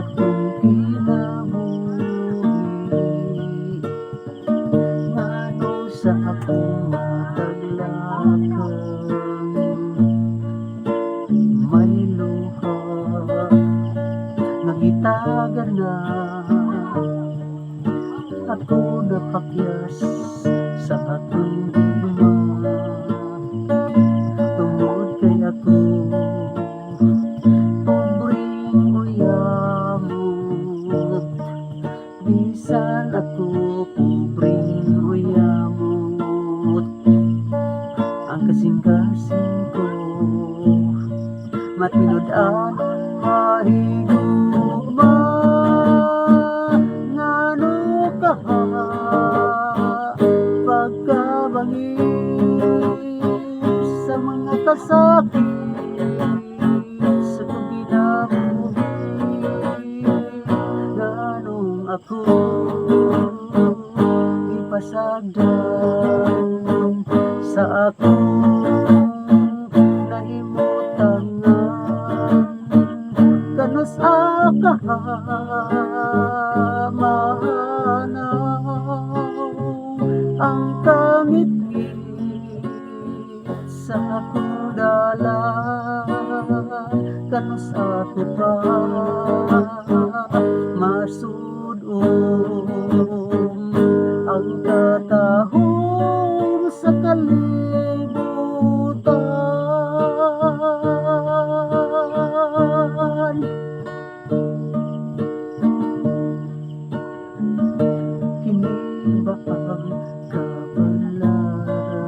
atong kinabuhi ngano sa akong mataglakan may luha nagitagan na ako napakyas sa akong gugma tungod kay ako pobreng uyamot bisan ako pobreng uyamot ang kasing-kasing ko matinud-an mahigugma ngano kaha pagkabangis sa mga kasakit sa kinabuhi nganong ako ipasagdan sa akong nahimutangan kanos akahamanaw ang kangit-ngit sa akong dalan kanos ako pa masudong ang katahom sa kalibutan kini ba ang kapalaran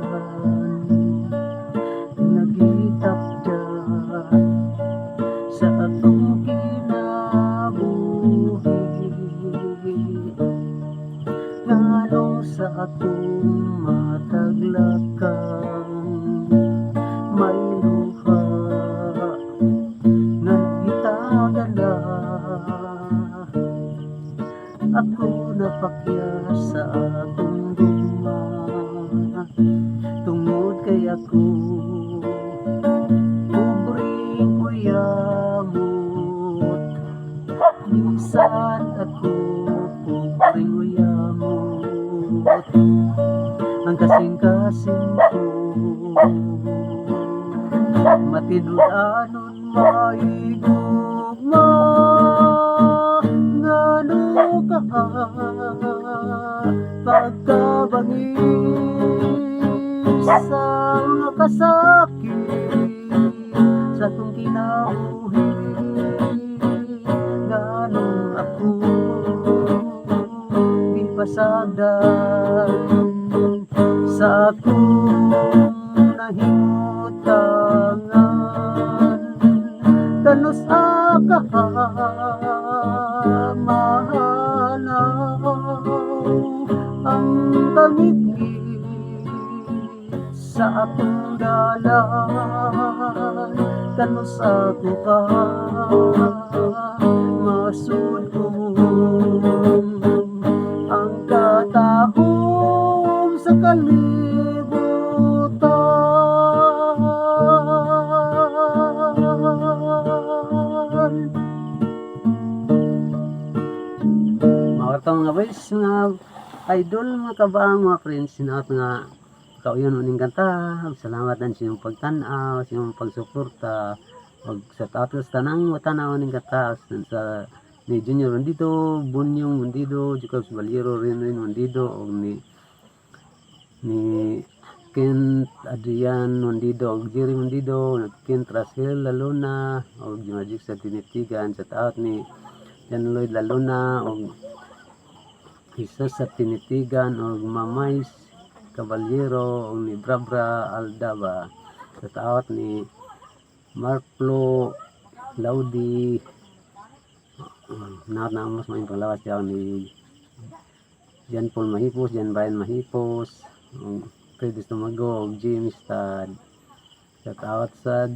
nagitapda sa atong kinabuhi nganong sa atong mataglakan may luha nagitagan na ako napakyas sa akong gugma tungod kay ako pobreng uyamot minsan ako pobreng uyamot ang kasing-kasing ko matinud-anon mahigugma ngano kaha pagkabangis sa mga kasakit sa akong kinabuhi nganong ako ipasagdan sa akong nahimutangan kanos akahamanaw ang kangit-ngit sa akong dalan kanos ako ka masudong ang katahom sa kalibutan mawartang mga boys mga idol mga kabaang mga friends sinat nga kauyon uning kanta salamat dan sa inyong pagtanaw sa inyong pagsuporta og sa tatos tanang matanaw ning kanta sa ni Junior Mondido, Bunyong Mondido, Jacobs Valero rin Mondido og ni Kent Adrian Mondido og Jerry Mondido, Kent Rasel Laluna og Magic sa Tinitigan sa taot ni Jan Lloyd Laluna og Jesus sa Tinitigan og Mamay Caballero og ni Brabra Aldaba sa taot ni Marplo Laudi na mas maing panglawas siya ni Jan Paul Mahipos, Jan Brian Mahipos, Credis Tumago, James Tad, sa taot sad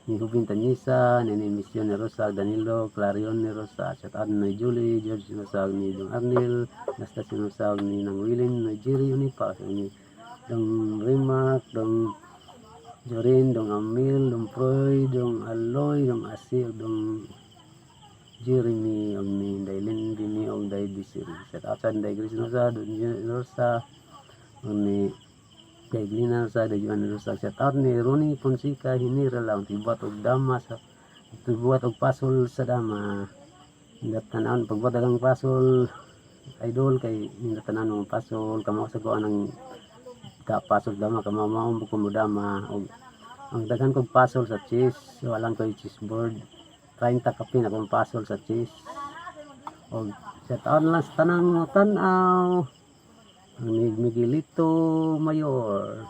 ni Hubin Tanyisa, ni Mission ni Rosa, Danilo, Clarion ni Rosa, sa taot ni Julie, George Sinusag ni Dong Arnil, Nasta Sinusag ni Nang Wilin, ni Jerry Unipa, ni Dong Rimac, Dong Jorin, Dong Amil, Dong Proy, Dong Aloy, Dong Asir, Dong Jeremy og ni Dailin Bini og Day Desiree. Shout out sa Day Grace Rosa, Don Rosa, og ni Day Glina Rosa, Day Joan Rosa. Shout out ni Ronnie Fonseca, hinira lang tibuat og dama sa tibuat og pasol sa dama. Nindatanan pagbuat ang pasol idol kay nindatanan mo pasol kamo sa kuan ang pasol dama kamao mo dama og ang daghan kog pasol sa chess walang koy chessboard 30 kapin akong pasol sa chess og sa taon lang sa tanang tan-aw ang Miguelito Mayor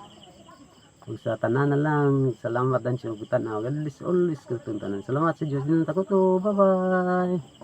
ug sa tanan na lang salamat dan sa tan-aw God bless always kung tanan salamat sa Dios din takoto bye bye.